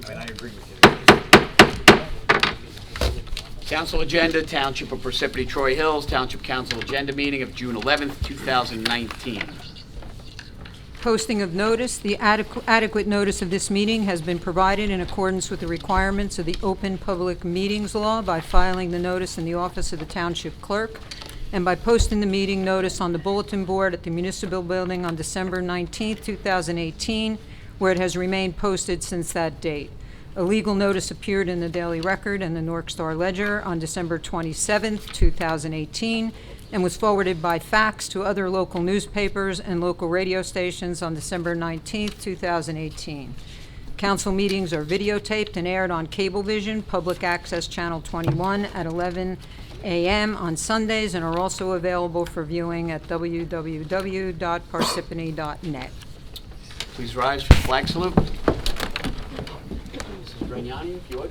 And I agree with you. Council agenda, Township of Parsippany-Troy Hills, Township Council agenda meeting of June 11th, 2019. Posting of notice. The adequate notice of this meeting has been provided in accordance with the requirements of the Open Public Meetings Law by filing the notice in the office of the Township Clerk and by posting the meeting notice on the bulletin board at the Municipal Building on December 19, 2018, where it has remained posted since that date. A legal notice appeared in the Daily Record and the North Star Ledger on December 27, 2018, and was forwarded by fax to other local newspapers and local radio stations on December 19, 2018. Council meetings are videotaped and aired on Cablevision, Public Access Channel 21 at 11 a.m. on Sundays and are also available for viewing at www.parsippany.net. Please rise for the flag salute. Mrs. Grignani, if you would.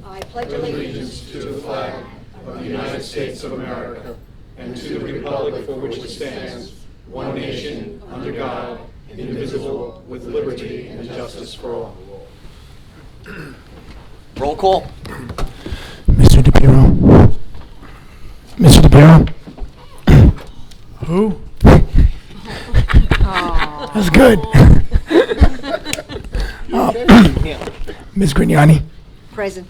I pledge allegiance to the flag of the United States of America and to the republic for which it stands, one nation, under God, indivisible, with liberty and justice for all. Roll call. Mr. DePiero. Mr. DePiero. Who? That's good. Ms. Grignani. Present.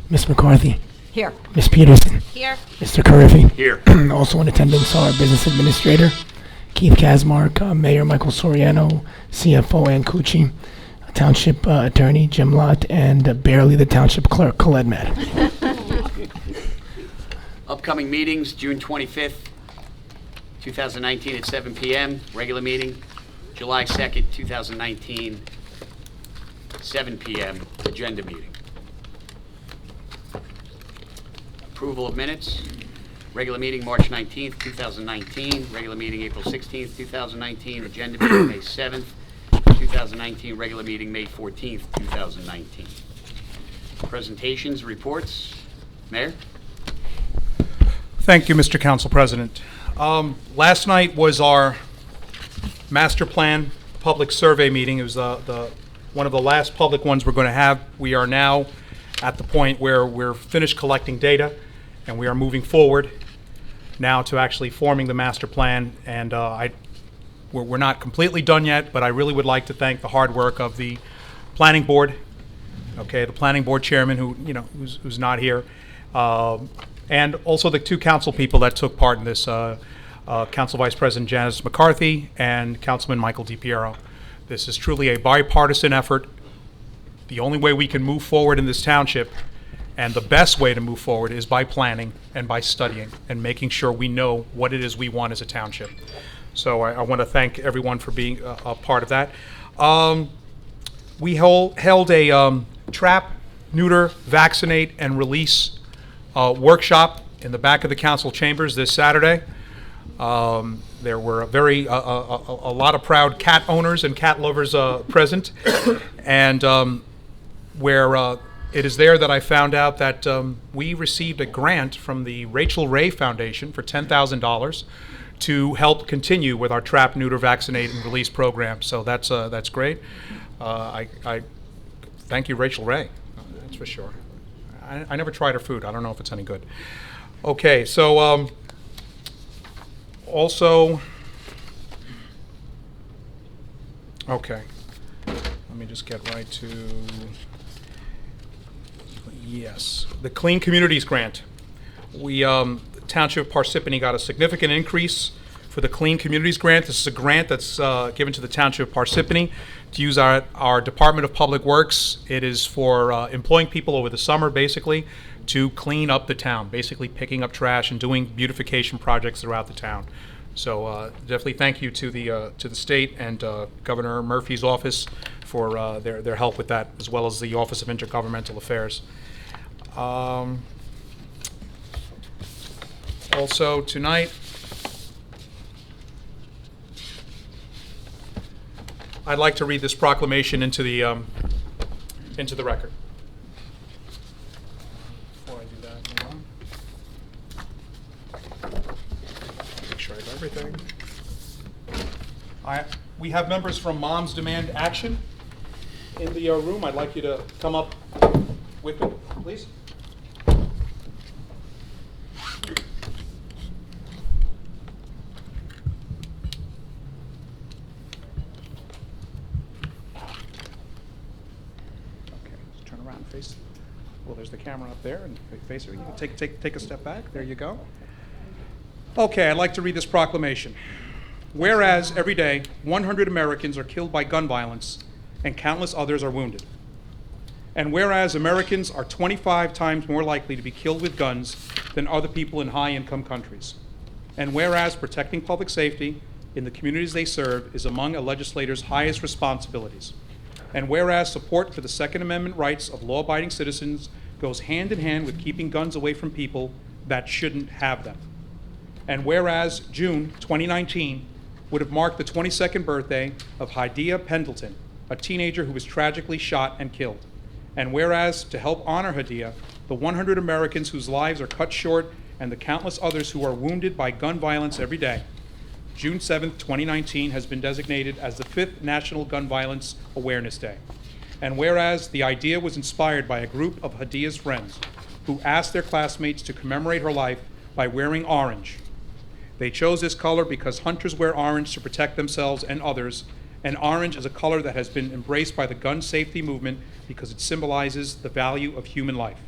Ms. McCarthy. Here. Ms. Peterson. Here. Mr. Carriffy. Here. Also in attendance are Business Administrator Keith Kazmark, Mayor Michael Soriano, CFO Ann Cucci, Township Attorney Jim Lott, and barely the Township Clerk Colette Matt. Upcoming meetings, June 25th, 2019 at 7 p.m. Regular meeting, July 2nd, 2019, 7 p.m. Agenda meeting. Approval of minutes. Regular meeting, March 19th, 2019. Regular meeting, April 16th, 2019. Agenda meeting, May 7th, 2019. Regular meeting, May 14th, 2019. Presentations, reports. Mayor? Thank you, Mr. Council President. Last night was our master plan public survey meeting. It was one of the last public ones we're going to have. We are now at the point where we're finished collecting data and we are moving forward now to actually forming the master plan. And we're not completely done yet, but I really would like to thank the hard work of the planning board, okay, the planning board chairman who's not here, and also the two council people that took part in this, Council Vice President Janice McCarthy and Councilman Michael DiPiero. This is truly a bipartisan effort. The only way we can move forward in this township, and the best way to move forward, is by planning and by studying and making sure we know what it is we want as a township. So I want to thank everyone for being a part of that. We held a trap, neuter, vaccinate, and release workshop in the back of the council chambers this Saturday. There were a lot of proud cat owners and cat lovers present, and where it is there that I found out that we received a grant from the Rachel Ray Foundation for $10,000 to help continue with our trap, neuter, vaccinate, and release program. So that's great. I thank you, Rachel Ray. That's for sure. I never tried her food. I don't know if it's any good. Okay, so also, okay, let me just get right to, yes, the Clean Communities Grant. We, the Township of Parsippany got a significant increase for the Clean Communities Grant. This is a grant that's given to the Township of Parsippany to use our Department of Public Works. It is for employing people over the summer, basically, to clean up the town, basically picking up trash and doing beautification projects throughout the town. So definitely thank you to the state and Governor Murphy's office for their help with that, as well as the Office of Intergovernmental Affairs. Also tonight, I'd like to read this proclamation into the record. Before I do that, hold on. Make sure I have everything. We have members from Moms Demand Action. in the room, I'd like you to come up with me, please. Okay, just turn around and face. Well, there's the camera up there, and face it. You can take a step back. There you go. Okay, I'd like to read this proclamation. Whereas every day 100 Americans are killed by gun violence and countless others are wounded. And whereas Americans are 25 times more likely to be killed with guns than other people in high-income countries. And whereas protecting public safety in the communities they serve is among a legislator's highest responsibilities. And whereas support for the Second Amendment rights of law-abiding citizens goes hand in hand with keeping guns away from people that shouldn't have them. And whereas June 2019 would have marked the 22nd birthday of Hadiya Pendleton, a teenager who was tragically shot and killed. And whereas, to help honor Hadiya, the 100 Americans whose lives are cut short and the countless others who are wounded by gun violence every day, June 7th, 2019 has been designated as the 5th National Gun Violence Awareness Day. And whereas the idea was inspired by a group of Hadiya's friends who asked their classmates to commemorate her life by wearing orange. They chose this color because hunters wear orange to protect themselves and others, and orange is a color that has been embraced by the gun safety movement because it symbolizes the value of human life.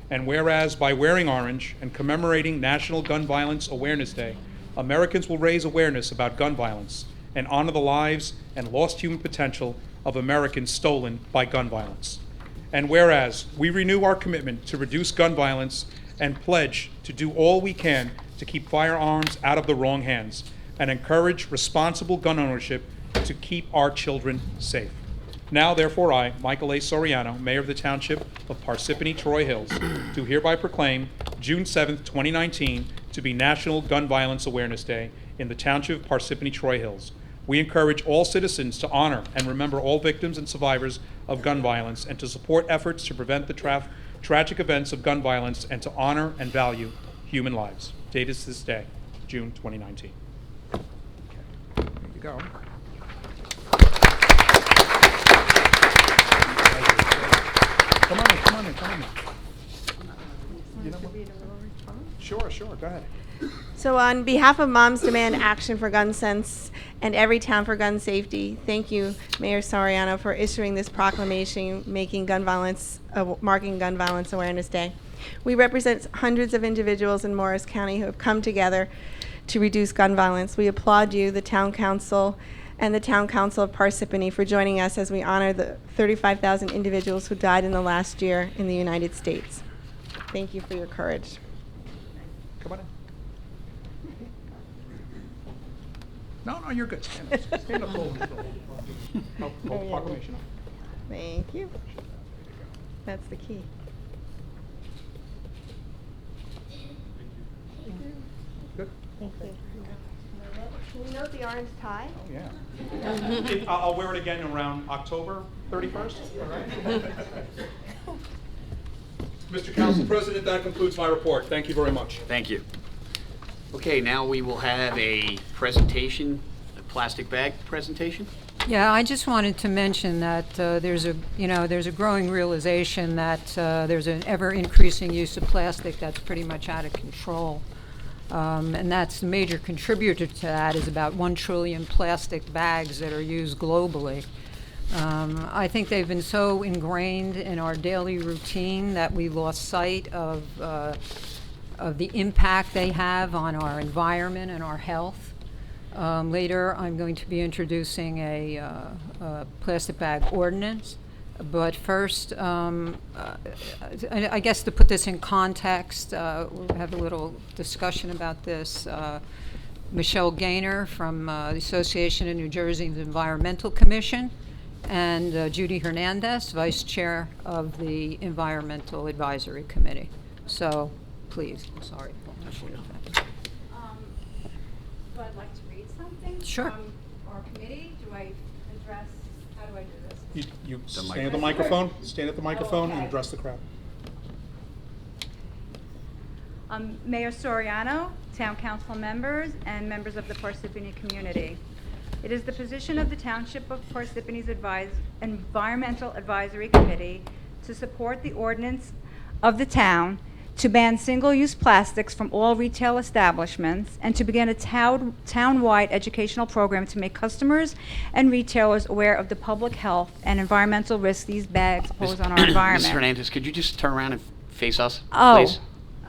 And whereas by wearing orange and commemorating National Gun Violence Awareness Day, Americans will raise awareness about gun violence and honor the lives and lost human potential of Americans stolen by gun violence. And whereas we renew our commitment to reduce gun violence and pledge to do all we can to keep firearms out of the wrong hands and encourage responsible gun ownership to keep our children safe. Now, therefore, I, Michael A. Soriano, Mayor of the Township of Parsippany-Troy Hills, do hereby proclaim June 7th, 2019 to be National Gun Violence Awareness Day in the Township of Parsippany-Troy Hills. We encourage all citizens to honor and remember all victims and survivors of gun violence and to support efforts to prevent the tragic events of gun violence and to honor and value human lives. Date is this day, June 2019. Okay, there you go. Come on in. You know what? Sure, go ahead. So on behalf of Moms Demand Action for Gun Sense and Every Town for Gun Safety, thank you, Mayor Soriano, for issuing this proclamation marking Gun Violence Awareness Day. We represent hundreds of individuals in Morris County who have come together to reduce gun violence. We applaud you, the Town Council, and the Town Council of Parsippany for joining us as we honor the 35,000 individuals who died in the last year in the United States. Thank you for your courage. Come on in. No, you're good. Stand up. Hold proclamation up. Thank you. That's the key. Good. Thank you. Can we note the orange tie? Oh, yeah. I'll wear it again around October 31st. All right. Mr. Council President, that concludes my report. Thank you very much. Thank you. Okay, now we will have a presentation, a plastic bag presentation. Yeah, I just wanted to mention that there's a growing realization that there's an ever-increasing use of plastic that's pretty much out of control. And that's the major contributor to that is about 1 trillion plastic bags that are used globally. I think they've been so ingrained in our daily routine that we lost sight of the impact they have on our environment and our health. Later, I'm going to be introducing a plastic bag ordinance. But first, I guess to put this in context, we'll have a little discussion about this. Michelle Gaynor from the Association of New Jersey's Environmental Commission, and Judy Hernandez, Vice Chair of the Environmental Advisory Committee. So, please, I'm sorry. So I'd like to read something Sure. from our committee. Do I address, how do I do this? You stand at the microphone. Stand at the microphone and Okay. address the crowd. Mayor Soriano, Town Council members, and members of the Parsippany community. It is the position of the Township of Parsippany's Environmental Advisory Committee to support the ordinance of the town to ban single-use plastics from all retail establishments and to begin a town-wide educational program to make customers and retailers aware of the public health and environmental risks these bags pose on our Ms. environment. Hernandez, could you just turn around and face us, Oh, please?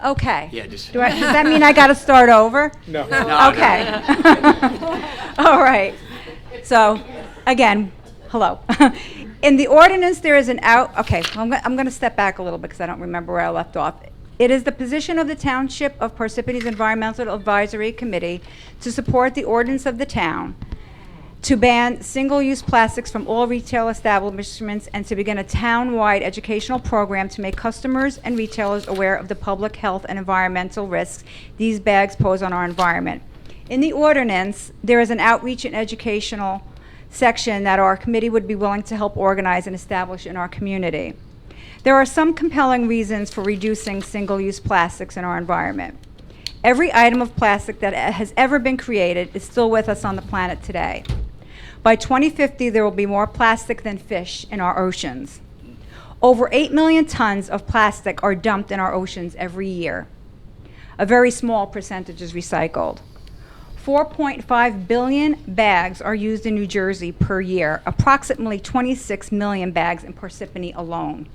okay. Yeah, just. Does that mean I got to start over? No. No, Okay. All right. So, again, hello. In the ordinance, there is an okay, I'm going to step back a little bit because I don't remember where I left off. It is the position of the Township of Parsippany's Environmental Advisory Committee to support the ordinance of the town to ban single-use plastics from all retail establishments and to begin a town-wide educational program to make customers and retailers aware of the public health and environmental risks these bags pose on our environment. In the ordinance, there is an outreach and educational section that our committee would be willing to help organize and establish in our community. There are some compelling reasons for reducing single-use plastics in our environment. Every item of plastic that has ever been created is still with us on the planet today. By 2050, there will be more plastic than fish in our oceans. Over 8 million tons of plastic are dumped in our oceans every year. A very small percentage is recycled. 4.5 billion bags are used in New Jersey per year, approximately 26 million bags in Parsippany alone.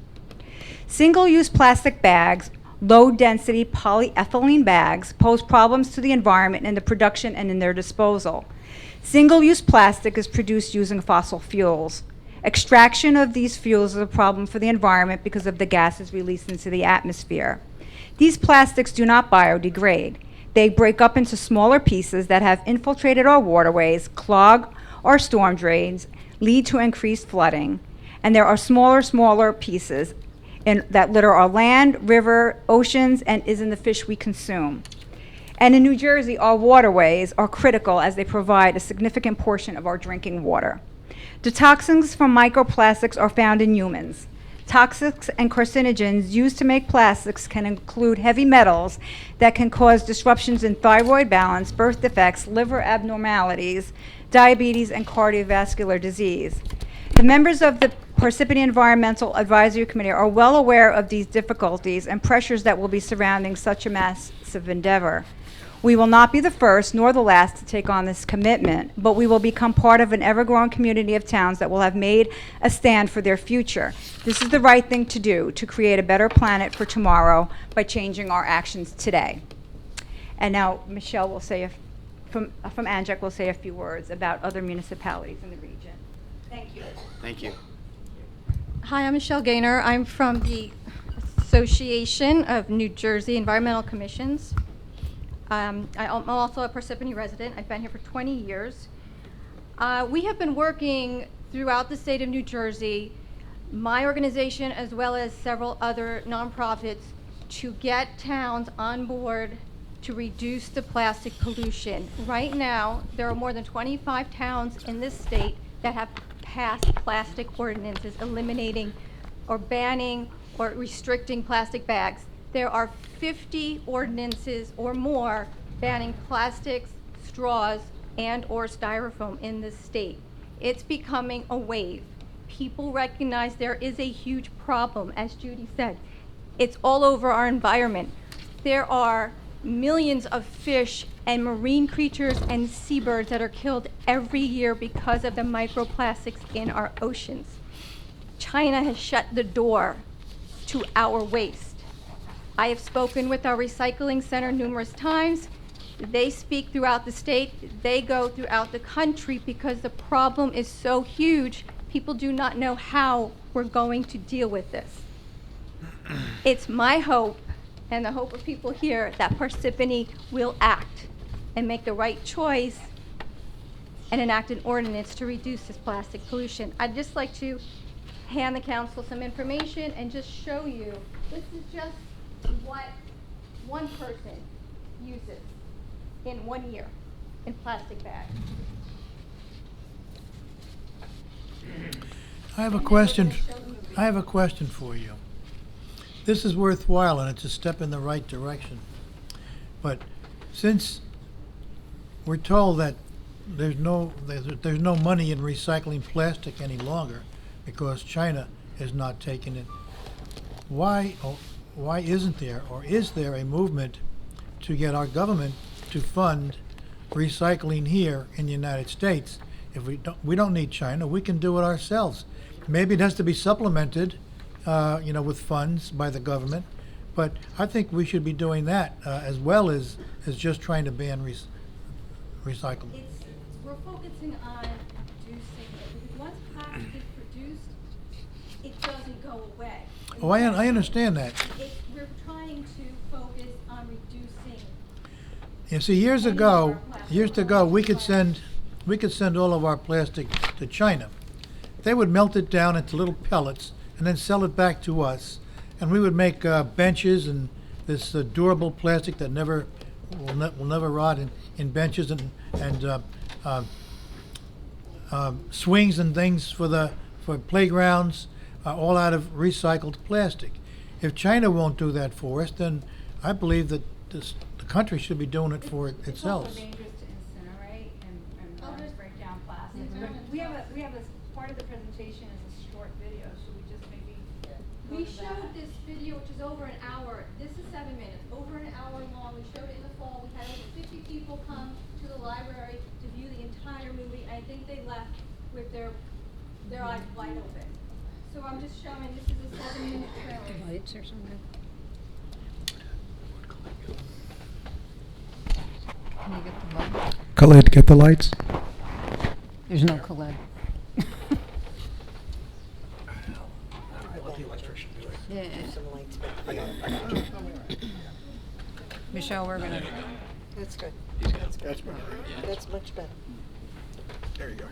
Single-use plastic bags, low-density polyethylene bags, pose problems to the environment in the production and in their disposal. Single-use plastic is produced using fossil fuels. Extraction of these fuels is a problem for the environment because of the gases released into the atmosphere. These plastics do not biodegrade. They break up into smaller pieces that have infiltrated our waterways, clog our storm drains, lead to increased flooding, and there are smaller pieces that litter our land, river, oceans, and is in the fish we consume. And in New Jersey, our waterways are critical as they provide a significant portion of our drinking water. The toxins from microplastics are found in humans. Toxics and carcinogens used to make plastics can include heavy metals that can cause disruptions in thyroid balance, birth defects, liver abnormalities, diabetes, and cardiovascular disease. The members of the Parsippany Environmental Advisory Committee are well aware of these difficulties and pressures that will be surrounding such a massive endeavor. We will not be the first nor the last to take on this commitment, but we will become part of an ever-growing community of towns that will have made a stand for their future. This is the right thing to do to create a better planet for tomorrow by changing our actions today. And now Michelle will say, from ANJAC will say a few words about other municipalities in the region. Thank you. Thank you. Hi, I'm Michelle Gaynor. I'm from the Association of New Jersey Environmental Commissions. I'm also a Parsippany resident. I've been here for 20 years. We have been working throughout the state of New Jersey, my organization as well as several other nonprofits, to get towns on board to reduce the plastic pollution. Right now, there are more than 25 towns in this state that have passed plastic ordinances eliminating or banning or restricting plastic bags. There are 50 ordinances or more banning plastics, straws, and or styrofoam in this state. It's becoming a wave. People recognize there is a huge problem, as Judy said. It's all over our environment. There are millions of fish and marine creatures and seabirds that are killed every year because of the microplastics in our oceans. China has shut the door to our waste. I have spoken with our recycling center numerous times. They speak throughout the state. They go throughout the country because the problem is so huge, people do not know how we're going to deal with this. It's my hope and the hope of people here that Parsippany will act and make the right choice and enact an ordinance to reduce this plastic pollution. I'd just like to hand the council some information and just show you, this is just what one person uses in 1 year in plastic bags. I have a question for you. This is worthwhile and it's a step in the right direction. But since we're told that there's no money in recycling plastic any longer because China is not taking it. Why isn't there, or is there a movement to get our government to fund recycling here in the United States? If we don't need China, we can do it ourselves. Maybe it has to be supplemented, with funds by the government, but I think we should be doing that as well as just trying to ban recycling. We're focusing on reducing it, because once plastic is produced, it doesn't go away. Oh, I understand that. We're trying to focus on reducing. You see, years ago, we could send all of our plastic to China. They would melt it down into little pellets and then sell it back to us, and we would make benches and this durable plastic that will never rot in benches and swings and things for playgrounds, all out of recycled plastic. If China won't do that for us, then I believe that the country should be doing it for itself. It's also dangerous to incinerate and break down plastic. We have a part of the presentation is a short video, so we just maybe. We showed this video, which is over an hour. This is 7 minutes, over an hour long. We showed it in the fall. We had over 50 people come to the library to view the entire movie. I think they left with their eyes wide open. So I'm just showing, this is a 7-minute trailer. Lights or something? Can you get the light? Khaled, get the lights. There's no Colette. Yeah. Michelle, we're gonna. That's good. That's better. That's much better. There you go.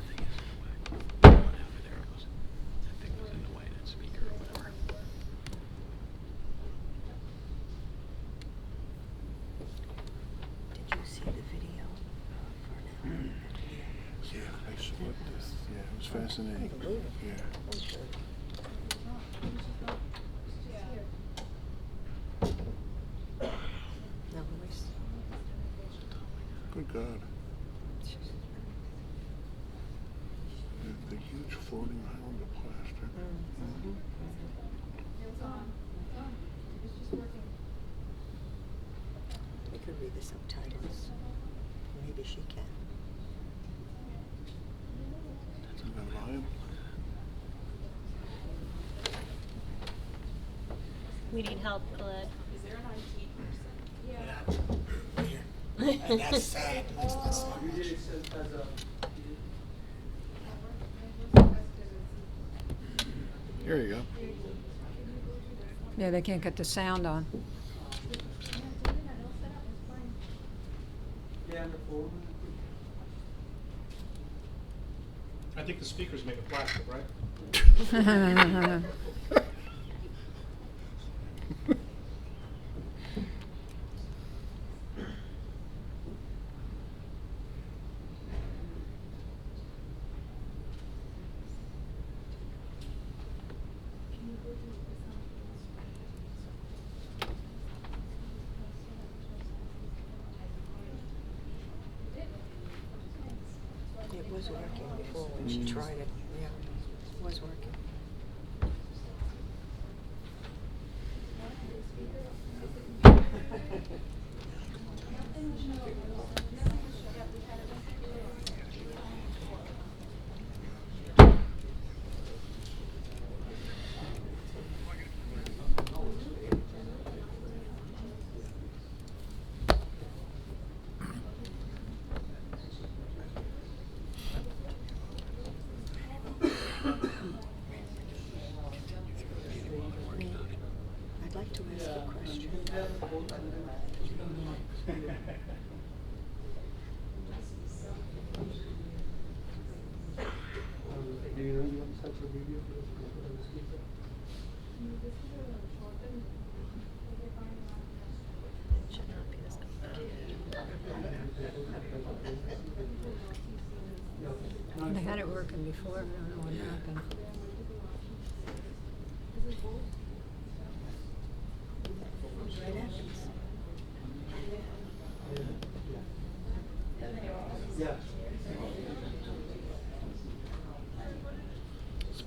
Did you see the video for now? Yeah, I saw it. Yeah, it was fascinating. Yeah. No voice. Good God. The huge floating island of plastic. We could read the subtitles. Maybe she can. Isn't that lion? We need help, Colette. And that's sad. That's not so much. Here you go. Yeah, they can't get the sound on. I think the speakers make it plastic, right? It was working before when she tried it. Yeah, it was working. I'd like to ask a question. It should not be this complicated. They had it working before. I don't know what happened. It happens.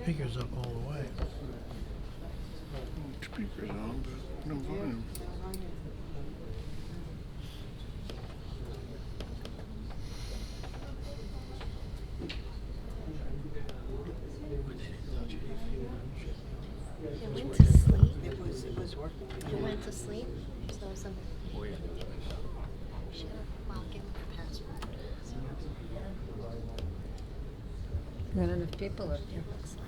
speaker's up all the way. Speaker's on, but no volume. It went to sleep. It was working. It went to sleep. So something. Weird. Well, give me the password. Not enough people up here. Looks like.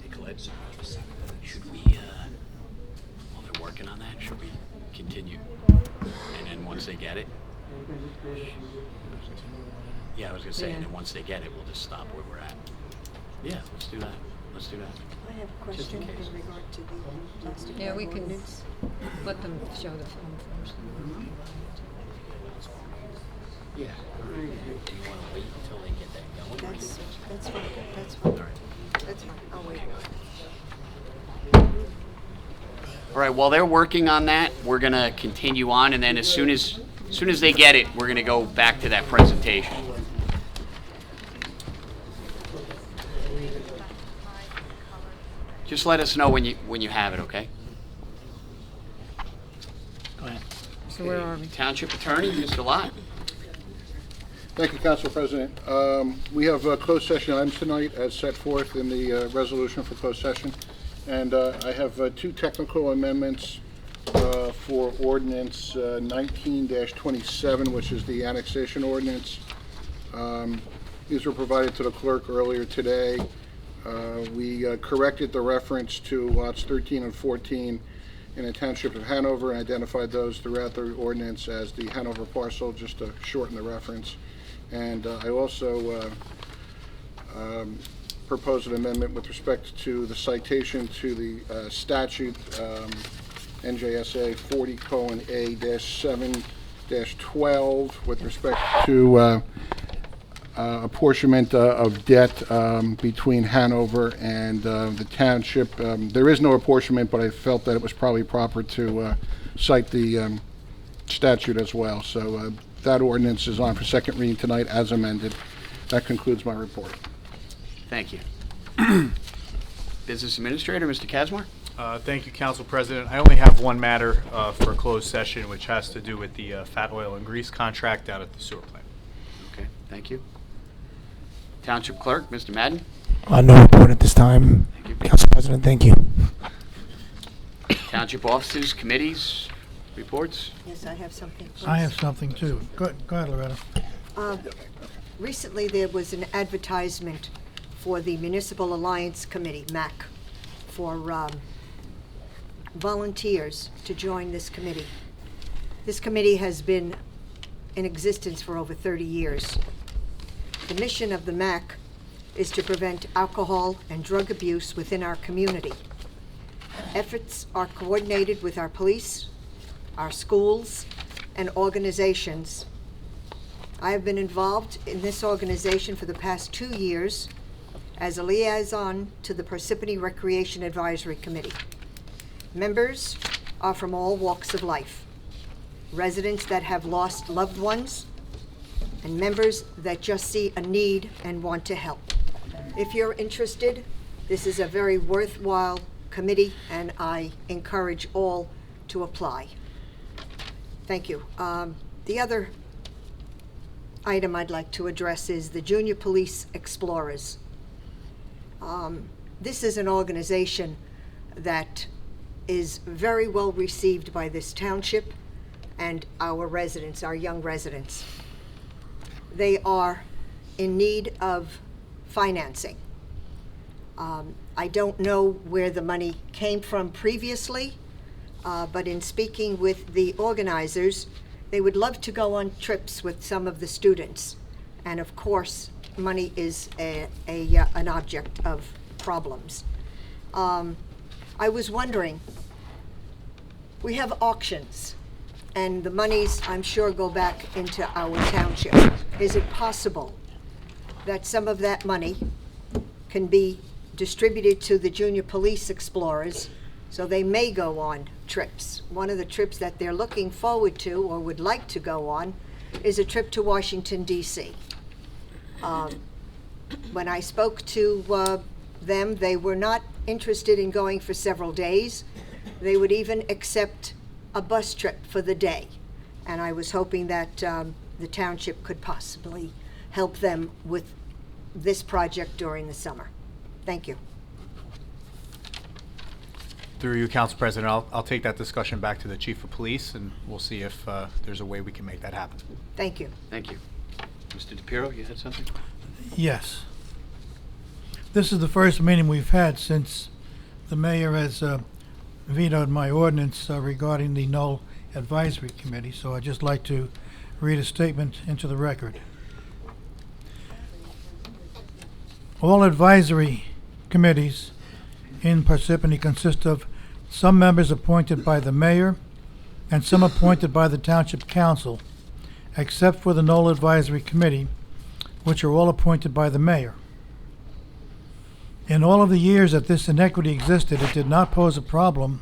Nicolette, should we, while they're working on that, should we continue? And then once they get it? Yeah, I was gonna say, and then once they get it, we'll just stop where we're at. Yeah, let's do that. Let's do that. I have a Just in question case. in regard to the plastic Yeah, we bag can ordinance. let them show the film first. Yeah. Do you wanna wait until they get that going? That's fine, that's fine. All right. That's fine, I'll wait. All right, while they're working on that, we're gonna continue on, and then as soon as they get it, we're gonna go back to that presentation. Just let us know when you have it, okay? Go ahead. So where are we? Township Attorney, Mr. Lott. Thank you, Council President. We have closed session items tonight as set forth in the resolution for closed session. And I have two technical amendments for ordinance 19-27, which is the annexation ordinance. These were provided to the clerk earlier today. We corrected the reference to lots 13 and 14 in the Township of Hanover and identified those throughout the ordinance as the Hanover parcel, just to shorten the reference. And I also propose an amendment with respect to the citation to the statute, NJSA 40:A-7-12, with respect to apportionment of debt between Hanover and the township. There is no apportionment, but I felt that it was probably proper to cite the statute as well. So that ordinance is on for second reading tonight as amended. That concludes my report. Thank you. Business Administrator, Mr. Casmore? Thank you, Council President. I only have one matter for a closed session, which has to do with the fat oil and grease contract down at the sewer plant. Okay, thank you. Township Clerk, Mr. Madden? No report at this time. Thank you. Council President, thank you. Township offices, committees, reports? Yes, I have something. I have something too. Go ahead, Loretta. Recently, there was an advertisement for the Municipal Alliance Committee, MAC, for volunteers to join this committee. This committee has been in existence for over 30 years. The mission of the MAC is to prevent alcohol and drug abuse within our community. Efforts are coordinated with our police, our schools, and organizations. I have been involved in this organization for the past 2 years as a liaison to the Parsippany Recreation Advisory Committee. Members are from all walks of life, residents that have lost loved ones, and members that just see a need and want to help. If you're interested, this is a very worthwhile committee, and I encourage all to apply. Thank you. The other item I'd like to address is the Junior Police Explorers. This is an organization that is very well received by this township and our residents, our young residents. They are in need of financing. I don't know where the money came from previously, but in speaking with the organizers, they would love to go on trips with some of the students. And of course, money is an object of problems. I was wondering, we have auctions, and the monies, I'm sure, go back into our township. Is it possible that some of that money can be distributed to the junior police explorers, so they may go on trips. One of the trips that they're looking forward to or would like to go on is a trip to Washington, D.C. When I spoke to them, they were not interested in going for several days. They would even accept a bus trip for the day. And I was hoping that the township could possibly help them with this project during the summer. Thank you. Through you, Council President, I'll take that discussion back to the Chief of Police, and we'll see if there's a way we can make that happen. Thank you. Thank you. Mr. DePiero, you had something? Yes. This is the first meeting we've had since the mayor has vetoed my ordinance regarding the Knoll Advisory Committee, so I'd just like to read a statement into the record. All advisory committees in Parsippany consist of some members appointed by the mayor and some appointed by the Township Council, except for the Knoll Advisory Committee, which are all appointed by the mayor. In all of the years that this inequity existed, it did not pose a problem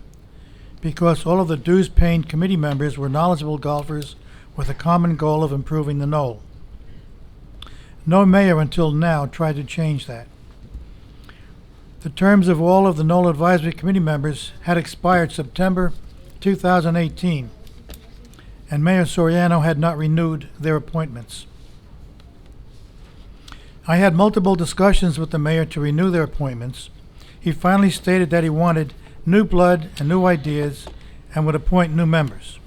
because all of the dues-paying committee members were knowledgeable golfers with a common goal of improving the Knoll. No mayor until now tried to change that. The terms of all of the Knoll Advisory Committee members had expired September 2018, and Mayor Soriano had not renewed their appointments. I had multiple discussions with the mayor to renew their appointments. He finally stated that he wanted new blood and new ideas and would appoint new members.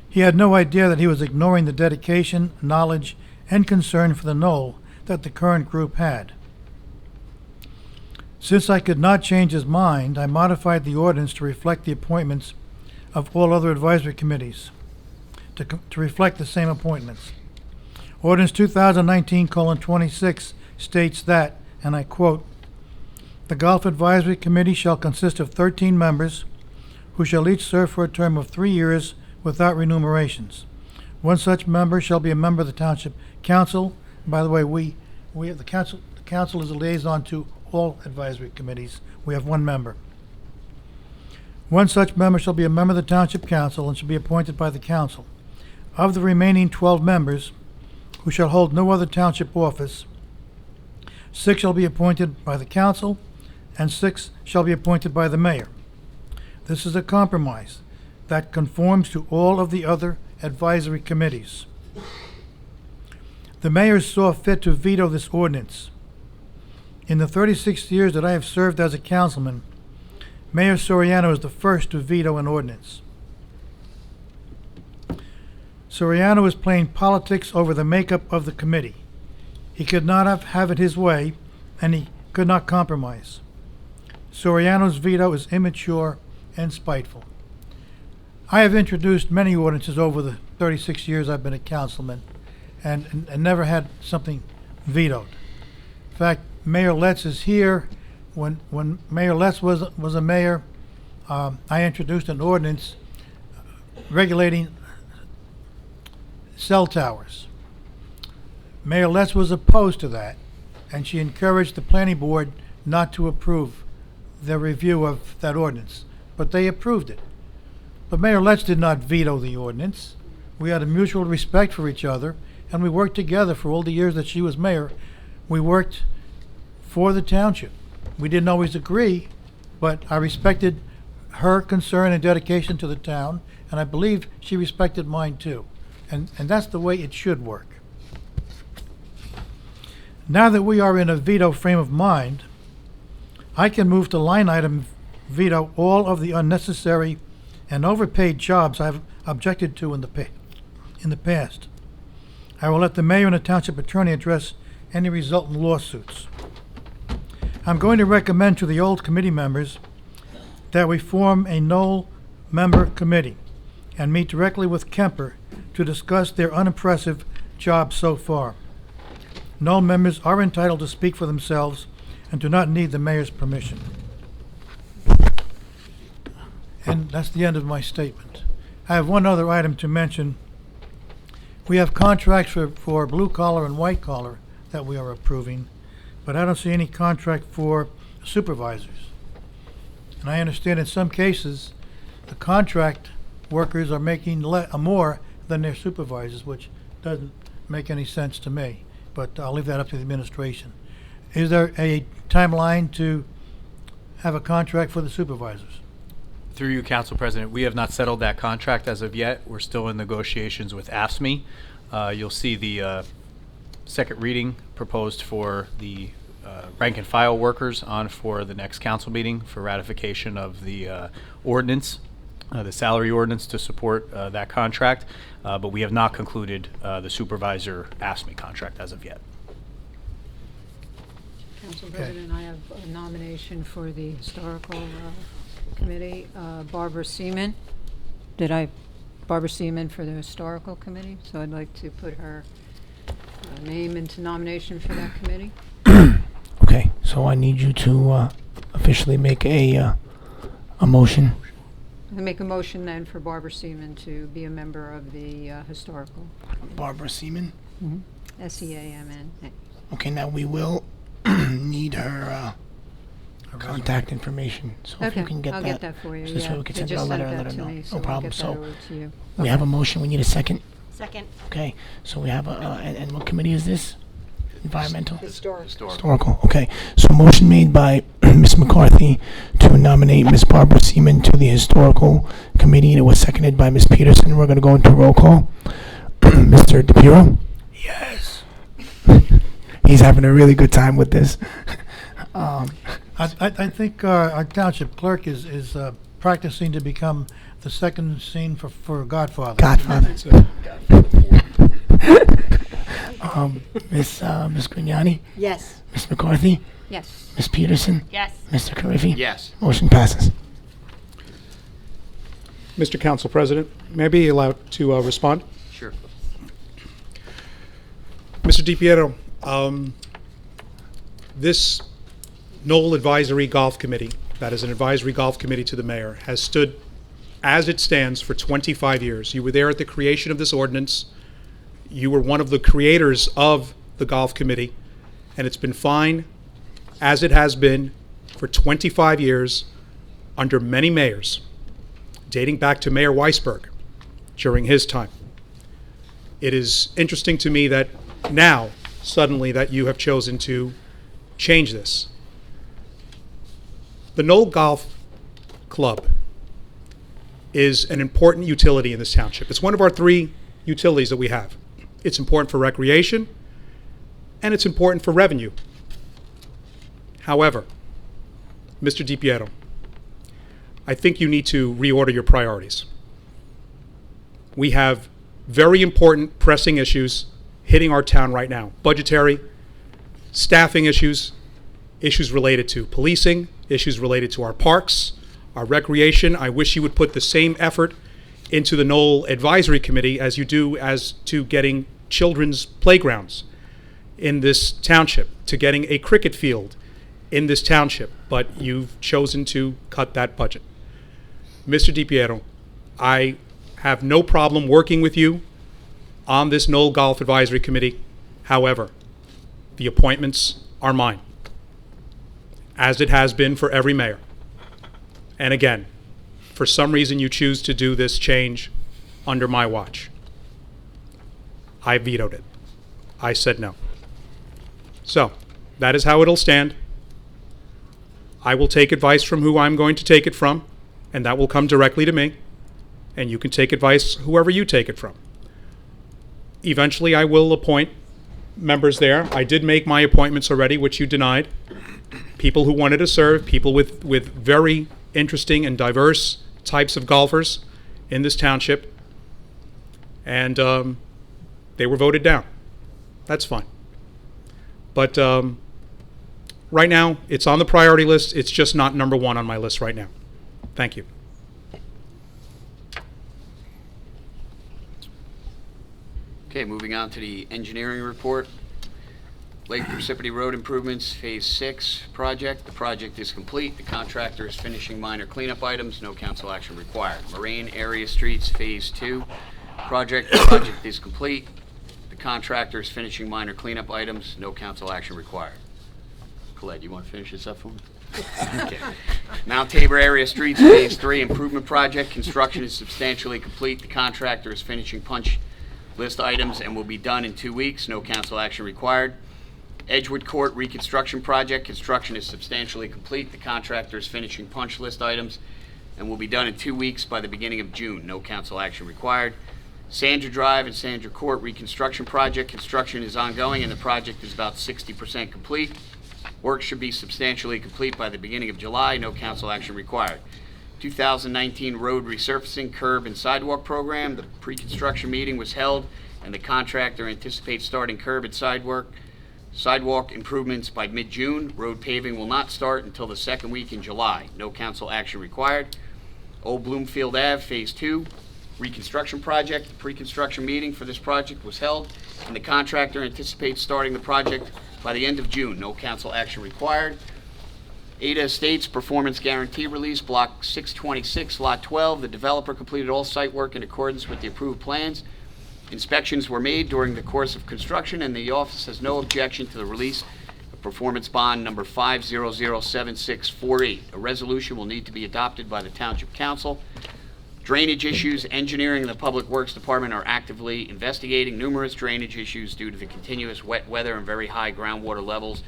He had no idea that he was ignoring the dedication, knowledge, and concern for the Knoll that the current group had. Since I could not change his mind, I modified the ordinance to reflect the appointments of all other advisory committees, to reflect the same appointments. Ordinance 2019:26 states that, and I quote, "The Golf Advisory Committee shall consist of 13 members who shall each serve for a term of 3 years without remunerations. One such member shall be a member of the Township Council." By the way, we have the council is a liaison to all advisory committees. We have one member. One such member shall be a member of the Township Council and shall be appointed by the council. Of the remaining 12 members, who shall hold no other township office, 6 shall be appointed by the council, and 6 shall be appointed by the mayor. This is a compromise that conforms to all of the other advisory committees. The mayor saw fit to veto this ordinance. In the 36 years that I have served as a councilman, Mayor Soriano is the first to veto an ordinance. Soriano is playing politics over the makeup of the committee. He could not have it his way, and he could not compromise. Soriano's veto is immature and spiteful. I have introduced many ordinances over the 36 years I've been a councilman and never had something vetoed. In fact, Mayor Letts is here. When Mayor Letts was a mayor, I introduced an ordinance regulating cell towers. Mayor Letts was opposed to that, and she encouraged the planning board not to approve their review of that ordinance, but they approved it. But Mayor Letts did not veto the ordinance. We had a mutual respect for each other, and we worked together for all the years that she was mayor. We worked for the township. We didn't always agree, but I respected her concern and dedication to the town, and I believe she respected mine too. And that's the way it should work. Now that we are in a veto frame of mind, I can move to line item veto all of the unnecessary and overpaid jobs I've objected to in the past. I will let the mayor and the township attorney address any resultant lawsuits. I'm going to recommend to the old committee members that we form a Knoll member committee and meet directly with Kemper to discuss their unimpressive job so far. Knoll members are entitled to speak for themselves and do not need the mayor's permission. And that's the end of my statement. I have one other item to mention. We have contracts for blue collar and white collar that we are approving. but I don't see any contract for supervisors. And I understand in some cases, the contract workers are making more than their supervisors, which doesn't make any sense to me. But I'll leave that up to the administration. Is there a timeline to have a contract for the supervisors? Through you, Council President, we have not settled that contract as of yet. We're still in negotiations with AFSCME. You'll see the second reading proposed for the rank and file workers on for the next council meeting for ratification of the ordinance, the salary ordinance to support that contract. But we have not concluded the supervisor AFSCME contract as of yet. Council Okay. President, I have a nomination for the Historical Committee. Barbara Seaman. Barbara Seaman for the Historical Committee, so I'd like to put her name into nomination for that committee. Okay, so I need you to officially make a motion. I make a motion then for Barbara Seaman to be a member of the Historical. Barbara Seaman. S-E-A-M-N. Okay, now we will need her contact information. So if you can get I'll that. get that for you, So this yeah. way we can They send her a just letter sent and let that her to know. me, so No I'll problem. get that So over to you. we have a motion. We need a second. Second. Okay, so we have and what committee is this? Environmental? Historical. Historical, okay. So motion made by Ms. McCarthy to nominate Ms. Barbara Seaman to the Historical Committee, and it was seconded by Ms. Peterson. We're gonna go into roll call. Mr. DePiero? Yes. He's having a really good time with this. I think our township clerk is practicing to become the second scene for Godfather. Godfather. Ms. Grignani? Yes. Ms. McCarthy? Yes. Ms. Peterson? Yes. Mr. Carriffy? Yes. Motion passes. Mr. Council President, may I be allowed to respond? Sure. Mr. DiPiero, this Knoll Advisory Golf Committee, that is an advisory golf committee to the mayor, has stood as it stands for 25 years. You were there at the creation of this ordinance. You were one of the creators of the golf committee, and it's been fine as it has been for 25 years under many mayors, dating back to Mayor Weisberg during his time. It is interesting to me that now, suddenly, that you have chosen to change this. The Knoll Golf Club is an important utility in this township. It's one of our 3 utilities that we have. It's important for recreation, and it's important for revenue. However, Mr. DiPiero, I think you need to reorder your priorities. We have very important pressing issues hitting our town right now. Budgetary, staffing issues, issues related to policing, issues related to our parks, our recreation. I wish you would put the same effort into the Knoll Advisory Committee as you do as to getting children's playgrounds in this township, to getting a cricket field in this township, but you've chosen to cut that budget. Mr. DiPiero, I have no problem working with you on this Knoll Golf Advisory Committee. However, the appointments are mine, as it has been for every mayor. And again, for some reason you choose to do this change under my watch. I vetoed it. I said no. So, that is how it'll stand. I will take advice from who I'm going to take it from, and that will come directly to me. And you can take advice whoever you take it from. Eventually, I will appoint members there. I did make my appointments already, which you denied. People who wanted to serve, people with very interesting and diverse types of golfers in this township. And they were voted down. That's fine. But right now, it's on the priority list. It's just not number 1 on my list right now. Thank you. Okay, moving on to the engineering report. Lake Parsippany Road Improvements, Phase 6 project. The project is complete. The contractor is finishing minor cleanup items. No council action required. Moraine Area Streets, Phase 2 project. The project is complete. The contractor is finishing minor cleanup items. No council action required. Colette, you want to finish this up for me? Okay. Mount Tabor Area Streets Phase 3 Improvement Project. Construction is substantially complete. The contractor is finishing punch list items and will be done in 2 weeks. No council action required. Edgewood Court Reconstruction Project. Construction is substantially complete. The contractor is finishing punch list items and will be done in 2 weeks by the beginning of June. No council action required. Sandra Drive and Sandra Court Reconstruction Project. Construction is ongoing and the project is about 60% complete. Work should be substantially complete by the beginning of July. No council action required. 2019 Road Resurfacing Curb and Sidewalk Program. The pre-construction meeting was held and the contractor anticipates starting curb and sidewalk improvements by mid-June. Road paving will not start until the second week in July. No council action required. Old Bloomfield Ave Phase 2 Reconstruction Project. The pre-construction meeting for this project was held and the contractor anticipates starting the project by the end of June. No council action required. Ada Estates Performance Guarantee Release, Block 626, Lot 12. The developer completed all site work in accordance with the approved plans. Inspections were made during the course of construction, and the office has no objection to the release of performance bond number 5007648. A resolution will need to be adopted by the Township Council. Drainage issues, engineering and the Public Works Department are actively investigating numerous drainage issues due to the continuous wet weather and very high groundwater levels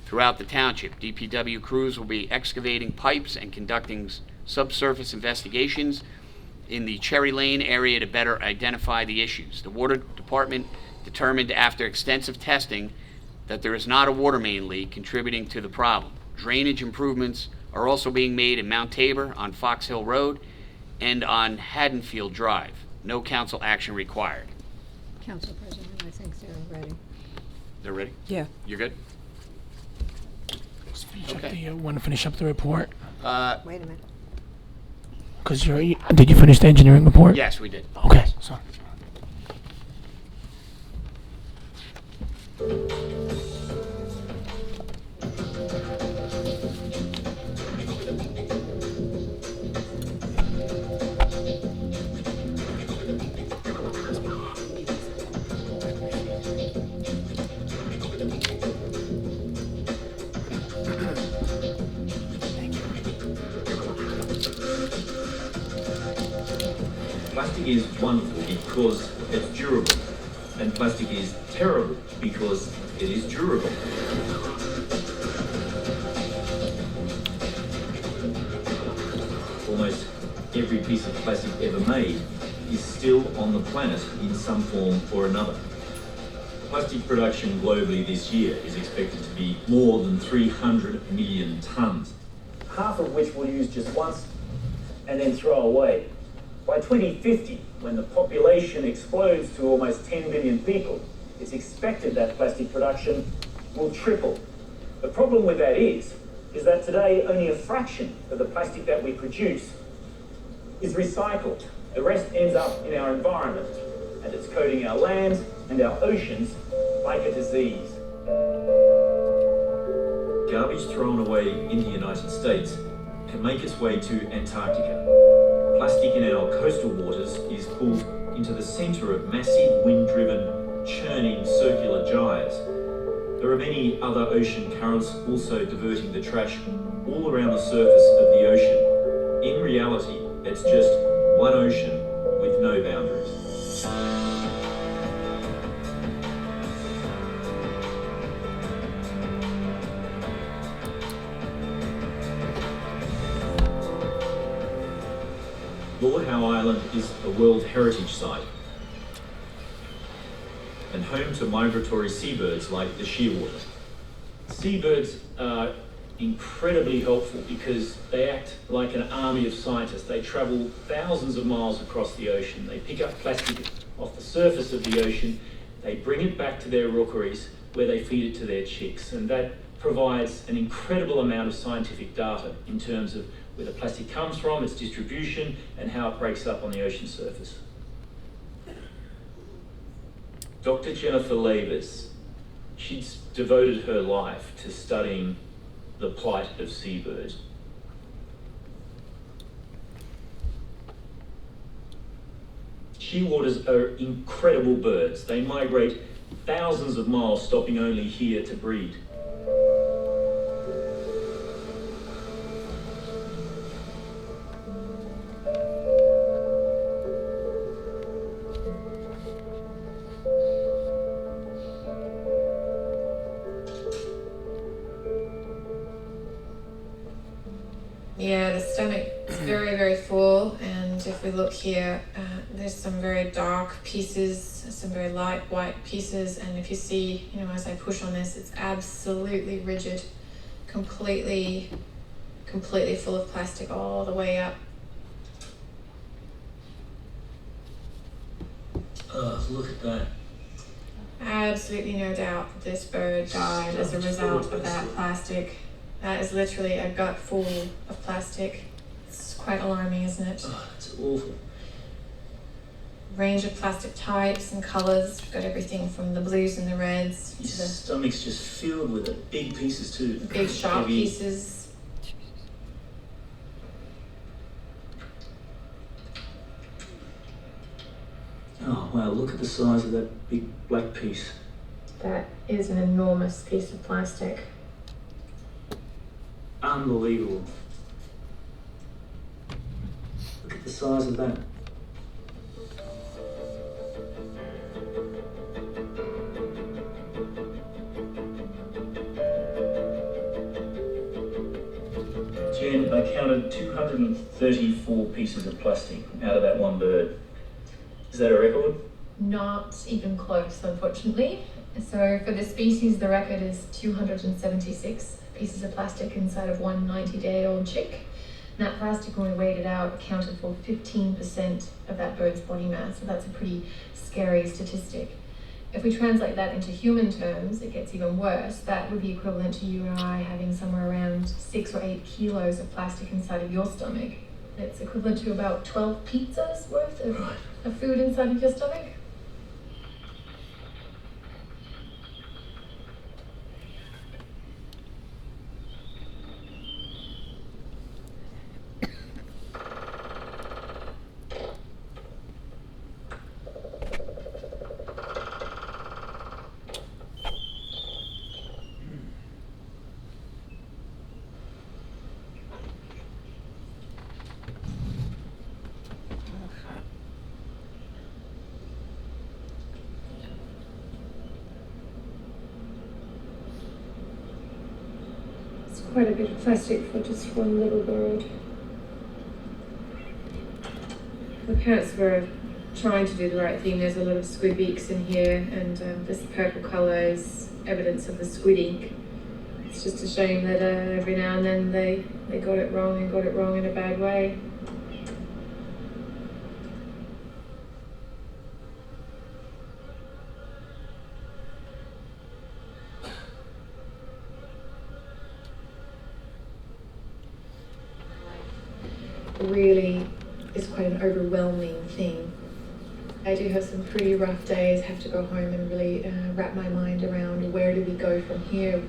throughout the township. DPW crews will be excavating pipes and conducting subsurface investigations in the Cherry Lane area to better identify the issues. The Water Department determined after extensive testing that there is not a water main leak contributing to the problem. Drainage improvements are also being made in Mount Tabor on Fox Hill Road and on Haddonfield Drive. No council action required. Council President, I think they're ready. They're ready? Yeah. You're good? Okay. Want to finish up the report? Wait a minute. Because did you finish the engineering report? Yes, we did. Okay, sorry. Plastic is wonderful because it's durable, and plastic is terrible because it is durable. Almost every piece of plastic ever made is still on the planet in some form or another. Plastic production globally this year is expected to be more than 300 million tonnes, half of which we'll use just once and then throw away. By 2050, when the population explodes to almost 10 billion people, it's expected that plastic production will triple. The problem with that is that today only a fraction of the plastic that we produce is recycled. The rest ends up in our environment, and it's coating our lands and our oceans like a disease. Garbage thrown away in the United States can make its way to Antarctica. Plastic in our coastal waters is pulled into the centre of massive wind-driven, churning circular gyres. There are many other ocean currents also diverting the trash all around the surface of the ocean. In reality, it's just one ocean with no boundaries. Lord Howe Island is a World Heritage Site and home to migratory seabirds like the shearwater. Seabirds are incredibly helpful because they act like an army of scientists. They travel thousands of miles across the ocean. They pick up plastic off the surface of the ocean. They bring it back to their rookeries where they feed it to their chicks. And that provides an incredible amount of scientific data in terms of where the plastic comes from, its distribution, and how it breaks up on the ocean surface. Dr. Jennifer Levers, she's devoted her life to studying the plight of seabirds. Shearwaters are incredible birds. They migrate thousands of miles, stopping only here to breed. if we look here, there's some very dark pieces, some very light white pieces, and if you see, as I push on this, it's absolutely rigid, completely full of plastic all the way up. Look at that. Absolutely no doubt that this bird died as a result of that plastic. That is literally a gut full of plastic. It's quite alarming, isn't it? Oh, it's awful. Range of plastic types and colours. We've got everything from the blues and the reds His to the stomach's just filled with it. Big pieces too. big sharp Heavy. pieces. Oh wow, look at the size of that big black piece. That is an enormous piece of plastic. Unbelievable. Look at the size of that. Jen, I counted 234 pieces of plastic out of that one bird. Is that a record? Not even close, unfortunately. So for the species, the record is 276 pieces of plastic inside of one 90-day-old chick. And that plastic, when we weighed it out, accounted for 15% of that bird's body mass. So that's a pretty scary statistic. If we translate that into human terms, it gets even worse. That would be equivalent to you and I having somewhere around 6 or 8 kilos of plastic inside of your stomach. It's equivalent to about 12 pizzas worth of food inside of your stomach. Quite a bit of plastic for just one little bird. The parents were trying to do the right thing. There's a lot of squid beaks in here, and this purple colour is evidence of the squid ink. It's just a shame that every now and then they got it wrong and got it wrong in a bad way. Really is quite an overwhelming thing. I do have some pretty rough days, have to go home and really wrap my mind around where do we go from here.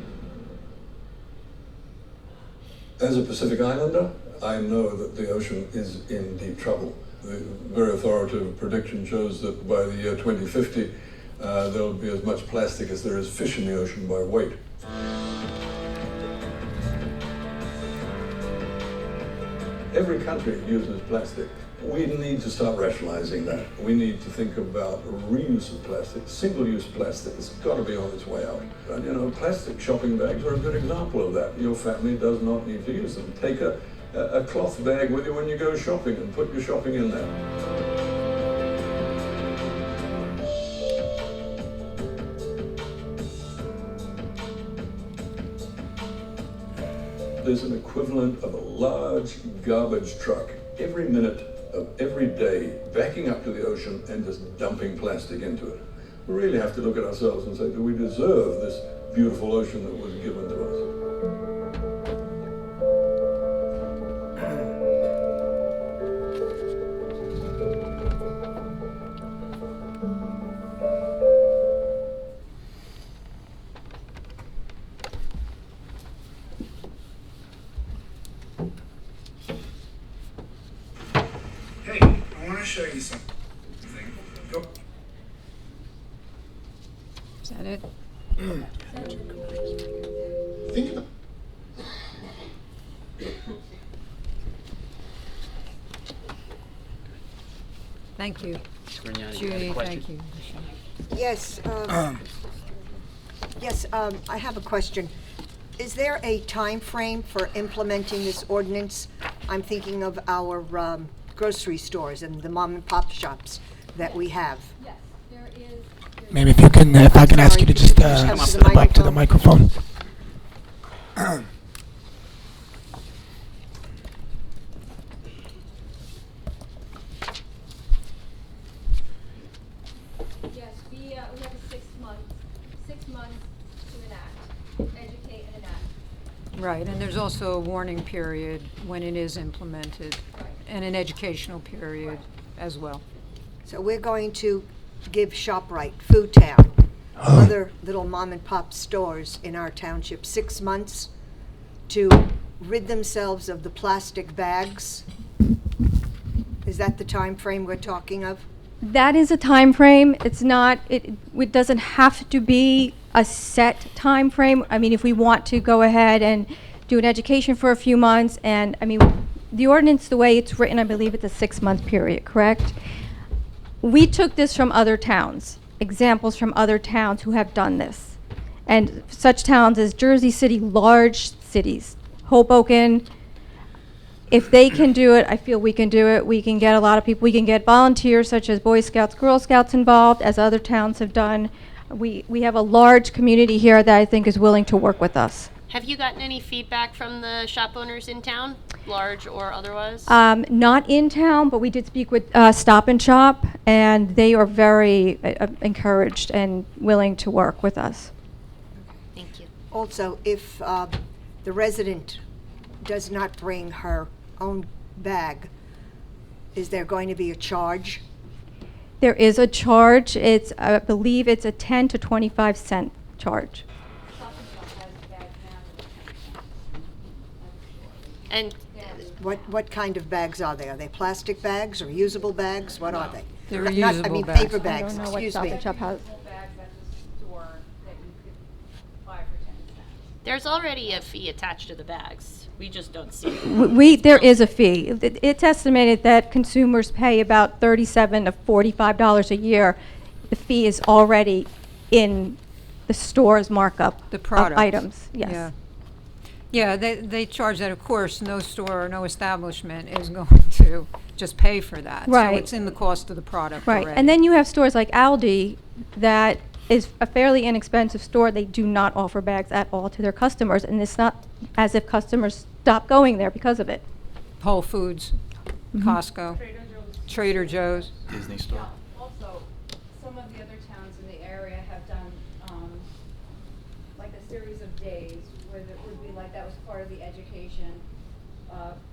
As a Pacific Islander, I know that the ocean is in deep trouble. The very authoritative prediction shows that by the year 2050, there will be as much plastic as there is fish in the ocean by weight. Every country uses plastic. We need to start rationalizing that. We need to think about reuse of plastic. Single-use plastic has got to be on its way out. And plastic shopping bags are a good example of that. Your family does not need to use them. Take a cloth bag with you when you go shopping and put your shopping in there. There's an equivalent of a large garbage truck every minute of every day backing up to the ocean and just dumping plastic into it. We really have to look at ourselves and say, do we deserve this beautiful ocean that was given to us? Show you something. Go. Is that it? Think of it. Thank you. Grignani, Judy, you have a question? thank you. Yes, I have a question. Is there a time frame for implementing this ordinance? I'm thinking of our grocery stores and the mom and pop shops that we have? Yes, there is. Maybe if I can ask you to just Come up to the step back to the microphone. Yes, we have a 6 months to enact, educate and enact. Right, and there's also a warning period when it is implemented, Right. and an educational period as well. So we're going to give ShopRite, Food Town, other little mom and pop stores in our township 6 months to rid themselves of the plastic bags. Is that the time frame we're talking of? That is a time frame. It's not, it doesn't have to be a set time frame. I mean, if we want to go ahead and do an education for a few months, and, I mean, the ordinance, the way it's written, I believe it's a 6-month period, correct? We took this from other towns, examples from other towns who have done this. And such towns as Jersey City, large cities, Hoboken. If they can do it, I feel we can do it. We can get a lot of people, we can get volunteers such as Boy Scouts, Girl Scouts involved, as other towns have done. We have a large community here that I think is willing to work with us. Have you gotten any feedback from the shop owners in town, large or otherwise? Not in town, but we did speak with Stop and Shop, and they are very encouraged and willing to work with us. Thank you. Also, if the resident does not bring her own bag, is there going to be a charge? There is a charge. It's, I believe it's a 10 to 25 cent charge. And What kind of bags are they? Are they plastic bags or usable bags? What are they? They're Not- usable I mean, bags. paper I bags, don't know what excuse Stop me. and Shop has. there's already a fee attached to the bags. We just don't see it. There is a fee. It's estimated that consumers pay about $37 to $45 a year. The fee is already in the store's markup The of product. items. Yes. Yeah. Yeah, they charge that, of course, no store or no establishment is going to just pay for that. Right. So it's in the cost of the product Right. already. And then you have stores like Aldi that is a fairly inexpensive store. They do not offer bags at all to their customers, and it's not as if customers stop going there because of it. Whole Foods, Costco, Trader Joe's. Disney Store. Also, some of the other towns in the area have done, like a series of days where it would be like, that was part of the education.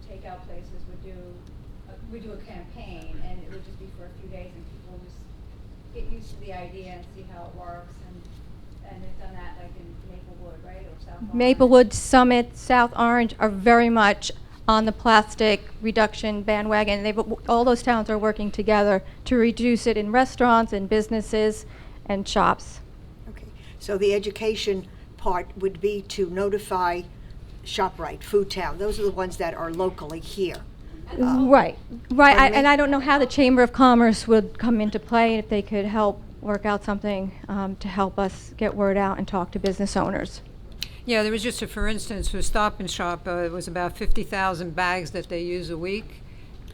Takeout places would do a campaign, and it would just be for a few days, and people would just get used to the idea and see how it works, and they've done that like in Maplewood, right, or South Orange? Maplewood, Summit, South Orange are very much on the plastic reduction bandwagon. All those towns are working together to reduce it in restaurants and businesses and shops. Okay. So the education part would be to notify ShopRite, Food Town. Those are the ones that are locally here. Right. And I don't know how the Chamber of Commerce would come into play, if they could help work out something to help us get word out and talk to business owners. Yeah, there was just for instance, with Stop and Shop, it was about 50,000 bags that they use a week.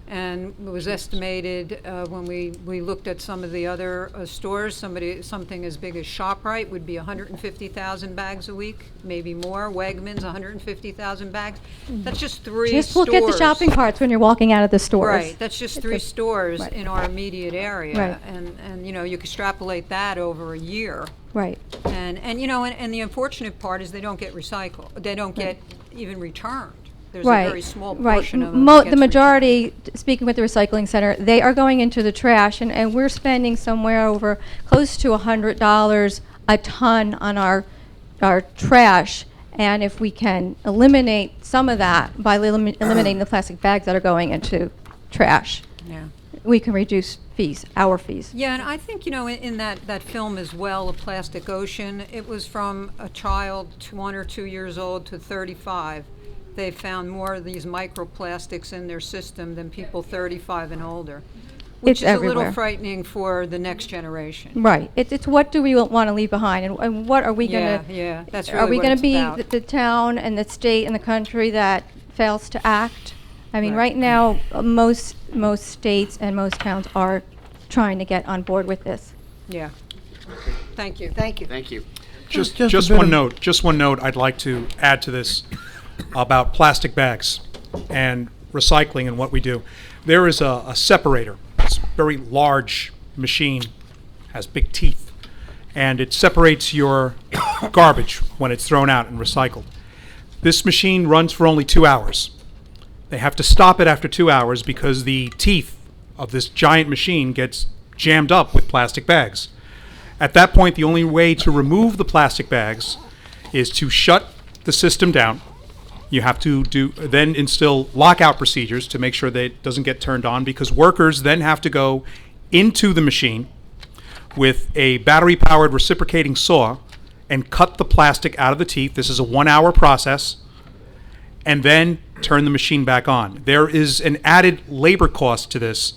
And it was estimated when we looked at some of the other stores, something as big as ShopRite would be 150,000 bags a week, maybe more. Wegmans, 150,000 bags. That's just three stores. Just look at the shopping carts when you're walking out of the stores. Right, that's just three stores right. in our immediate area. Right. And you know, you extrapolate that over a year. Right. And you know, and the unfortunate part is they don't get recycled. They don't get even returned. There's Right. a very small Right. portion of them. The majority, speaking with the recycling center, they are going into the trash, and we're spending somewhere over close to $100 a ton on our trash. And if we can eliminate some of that by eliminating the plastic bags that are going into trash, Yeah. we can reduce fees, our fees. Yeah, and I think, you know, in that film as well, A Plastic Ocean, it was from a child 1 or 2 years old to 35. They found more of these microplastics in their system than people 35 and older, which It's is a everywhere. little frightening for the next generation. Right. It's what do we want to leave behind, and what are we going to... Yeah, that's Are really we what going it's to be about. the town and the state and the country that fails to act I mean, Right. right now, most states and most towns are trying to get on board with this. Yeah. Thank you. Thank you. Thank you. Just a Just bit one of- note, just one note I'd like to add to this about plastic bags and recycling and what we do. There is a separator. It's a very large machine, has big teeth, and it separates your garbage when it's thrown out and recycled. This machine runs for only 2 hours. They have to stop it after 2 hours because the teeth of this giant machine gets jammed up with plastic bags. At that point, the only way to remove the plastic bags is to shut the system down. You have to then instill lockout procedures to make sure that it doesn't get turned on, because workers then have to go into the machine with a battery-powered reciprocating saw and cut the plastic out of the teeth. This is a 1-hour process, and then turn the machine back on. There is an added labor cost to this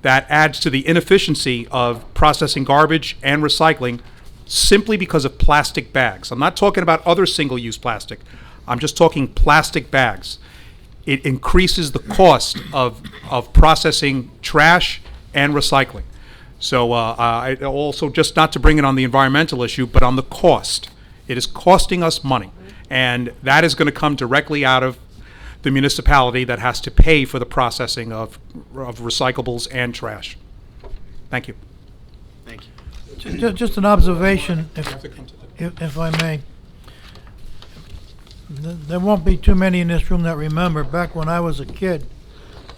that adds to the inefficiency of processing garbage and recycling simply because of plastic bags. I'm not talking about other single-use plastic. I'm just talking plastic bags. It increases the cost of processing trash and recycling. So I also, just not to bring it on the environmental issue, but on the cost. It is costing us money, and that is going to come directly out of the municipality that has to pay for the processing of recyclables and trash. Thank you. Thank you. Just an observation, if I may. There won't be too many in this room that remember, back when I was a kid,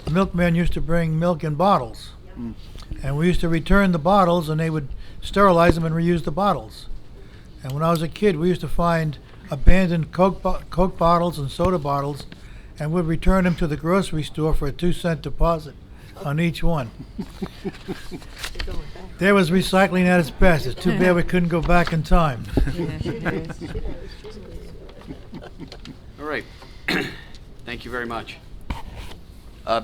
the milkman used to bring milk in bottles. And we used to return the bottles, and they would sterilize them and reuse the bottles. And when I was a kid, we used to find abandoned Coke bottles and soda bottles, and would return them to the grocery store for a 2-cent deposit on each one. There was recycling at its best. It's too bad we couldn't go back in time. All right. Thank you very much.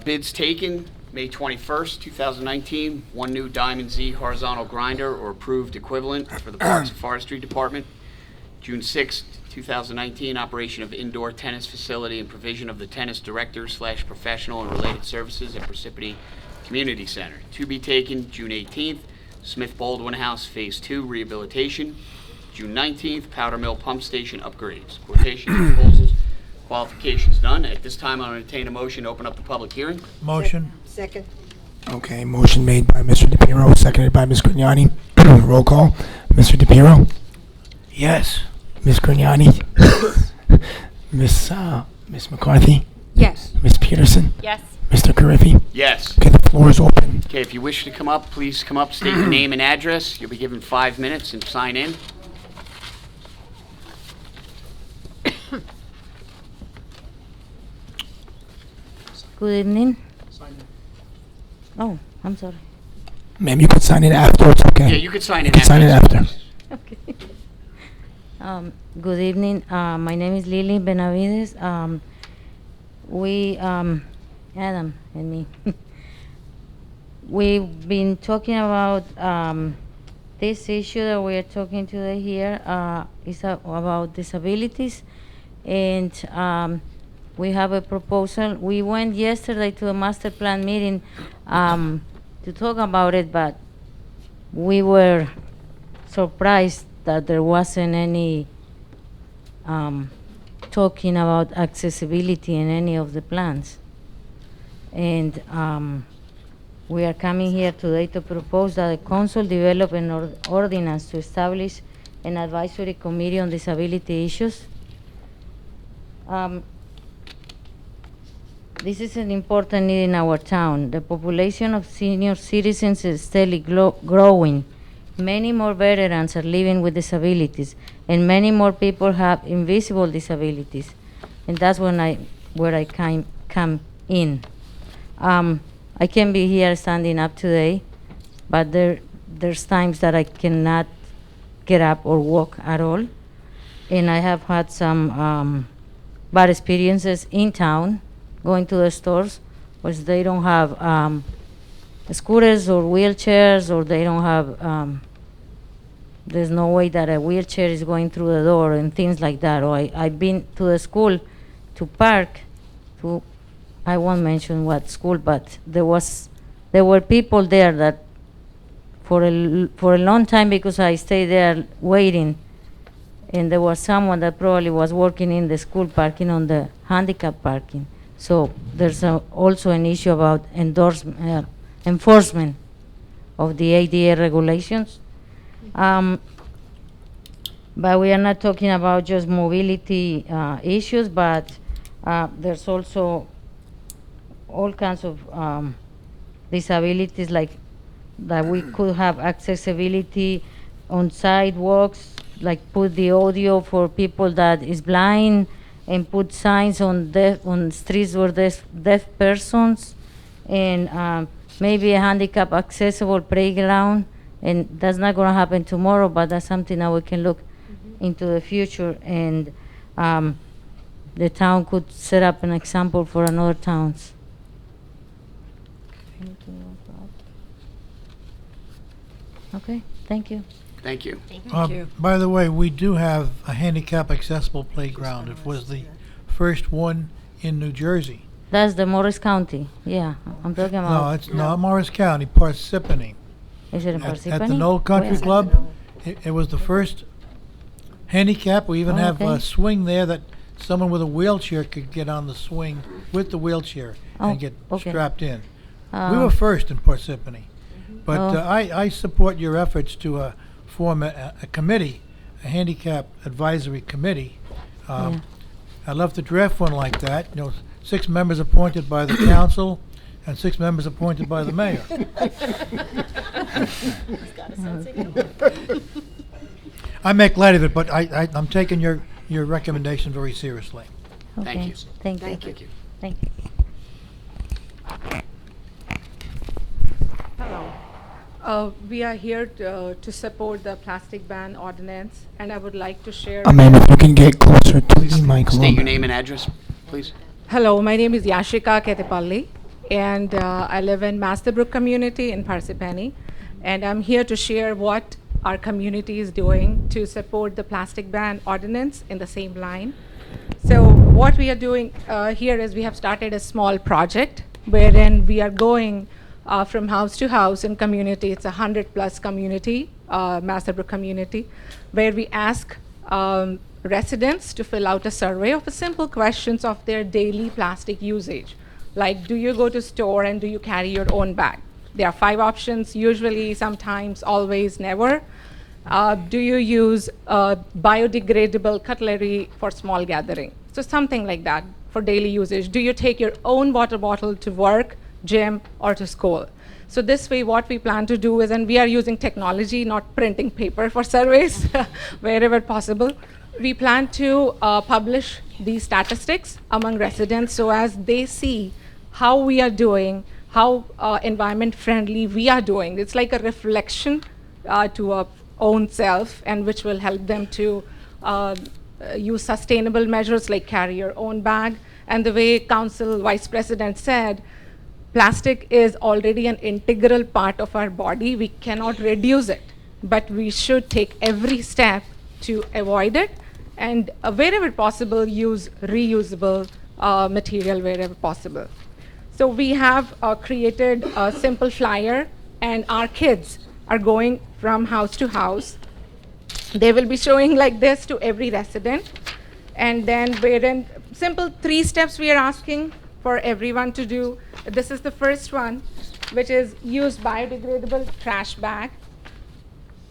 Bids taken, May 21st, 2019, one new Diamond Z horizontal grinder or approved equivalent for the Parks and Forestry Department. June 6th, 2019, operation of indoor tennis facility and provision of the tennis director/professional and related services at Parsippany Community Center. To be taken, June 18th, Smith Baldwin House Phase 2 rehabilitation. June 19th, Powder Mill Pump Station upgrades. Quotations, proposals, qualifications none. At this time, I'll entertain a motion to open up the public hearing. Motion. Second. Okay, motion made by Mr. DePiero, seconded by Ms. Grignani. Roll call. Mr. DePiero? Yes. Ms. Grignani? Ms. McCarthy? Yes. Ms. Peterson? Yes. Mr. Carriffy? Yes. Okay, the floor is open. Okay, if you wish to come up, please come up, state your name and address. You'll be given 5 minutes and sign in. Good evening. Oh, I'm sorry. Ma'am, you could sign in after, it's okay. Yeah, you could sign in You could sign in after. after. Okay. Good evening. My name is Lily Benavides. Adam and me, we've been talking about this issue that we are talking today here is about disabilities, and we have a proposal. We went yesterday to a master plan meeting to talk about it, but we were surprised that there wasn't any talking about accessibility in any of the plans. And we are coming here today to propose that the council develop an ordinance to establish an advisory committee on disability issues. This is an important need in our town. The population of senior citizens is steadily growing. Many more veterans are living with disabilities, and many more people have invisible disabilities. And that's where I come in. I can be here standing up today, but there's times that I cannot get up or walk at all. And I have had some bad experiences in town, going to the stores, which they don't have scooters or wheelchairs, or they don't have, there's no way that a wheelchair is going through the door and things like that. Or I've been to the school to park, to I won't mention what school, but there were people there that for a long time, because I stayed there waiting, and there was someone that probably was working in the school parking on the handicap parking. So there's also an issue about enforcement of the ADA regulations. But we are not talking about just mobility issues, but there's also all kinds of disabilities, like that we could have accessibility on sidewalks, like put the audio for people that is blind, and put signs on streets where there's deaf persons, and maybe a handicap accessible playground. And that's not going to happen tomorrow, but that's something that we can look into the future, and the town could set up an example for another towns. Okay, thank you. Thank you. By the way, we do have a handicap accessible playground. It was the first one in New Jersey. That's the Morris County, yeah, I'm talking No, about. it's not Morris County, Parsippany. Is it in At Parsippany? the Knoll Country Where? Club, it was the first handicap. We even Oh, have a okay. swing there that someone with a wheelchair could get on the swing with the wheelchair Oh, and get okay. strapped in. We were first in Parsippany. But Oh. I support your efforts to form a committee, a handicap advisory committee. Yeah. I'd love to draft one like that, 6 members appointed by the council and 6 members appointed by the mayor. I make light of it, but I'm taking your recommendation very seriously. Thank Okay, you. Thank you. Thank you. Thank you. Hello. We are here to support the plastic ban ordinance, and I would like to share. Amanda, if you can get closer to the mic a State little your bit. name and address, please. Hello, my name is Yashika Ketepalli, and I live in Masterbrook community in Parsippany, and I'm here to share what our community is doing to support the plastic ban ordinance in the same line. So what we are doing here is we have started a small project wherein we are going from house to house in community. It's a 100+ community, Masterbrook community, where we ask residents to fill out a survey of the simple questions of their daily plastic usage. Like, do you go to store and do you carry your own bag? There are 5 options: usually, sometimes, always, never. Do you use biodegradable cutlery for small gathering? So something like that for daily usage. Do you take your own water bottle to work, gym, or to school? So this way, what we plan to do is, and we are using technology, not printing paper for surveys, wherever possible. We plan to publish these statistics among residents so as they see how we are doing, how environment friendly we are doing. It's like a reflection to our own self, and which will help them to use sustainable measures like carry your own bag. And the way Council Vice President said, plastic is already an integral part of our body. We cannot reduce it, but we should take every step to avoid it, and wherever possible, use reusable material wherever possible. So we have created a simple flyer, and our kids are going from house to house. They will be showing like this to every resident, and then wherein simple 3 steps we are asking for everyone to do. This is the first one, which is use biodegradable trash bag.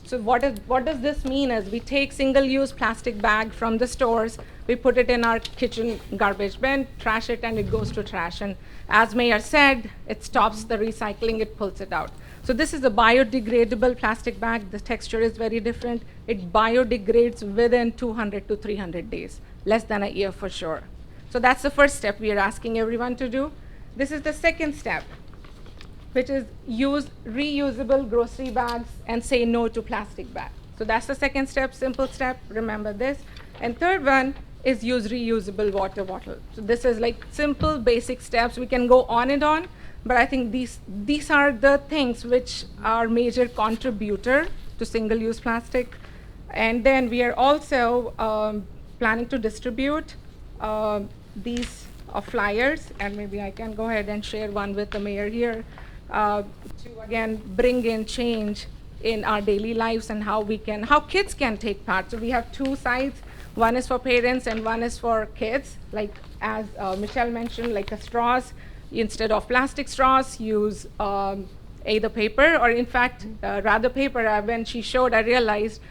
So what does this mean is we take single-use plastic bag from the stores, we put it in our kitchen garbage bin, trash it, and it goes to trash. And as Mayor said, it stops the recycling, it pulls it out. So this is a biodegradable plastic bag. The texture is very different. It biodegrades within 200 to 300 days, less than a year for sure. So that's the first step we are asking everyone to do. This is the second step, which is use reusable grocery bags and say no to plastic bags. So that's the second step, simple step, remember this. And third one is use reusable water bottle. So this is like simple, basic steps. We can go on and on, but I think these are the things which are major contributor to single-use plastic. And then we are also planning to distribute these of flyers, and maybe I can go ahead and share one with the mayor here, to again bring in change in our daily lives and how kids can take part. So we have two sides. One is for parents and one is for kids. Like as Michelle mentioned, like straws, instead of plastic straws, use either paper or in fact rather paper. When she showed, I realized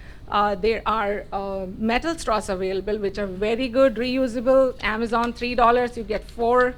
there are metal straws available which are very good, reusable. Amazon, $3, you get 4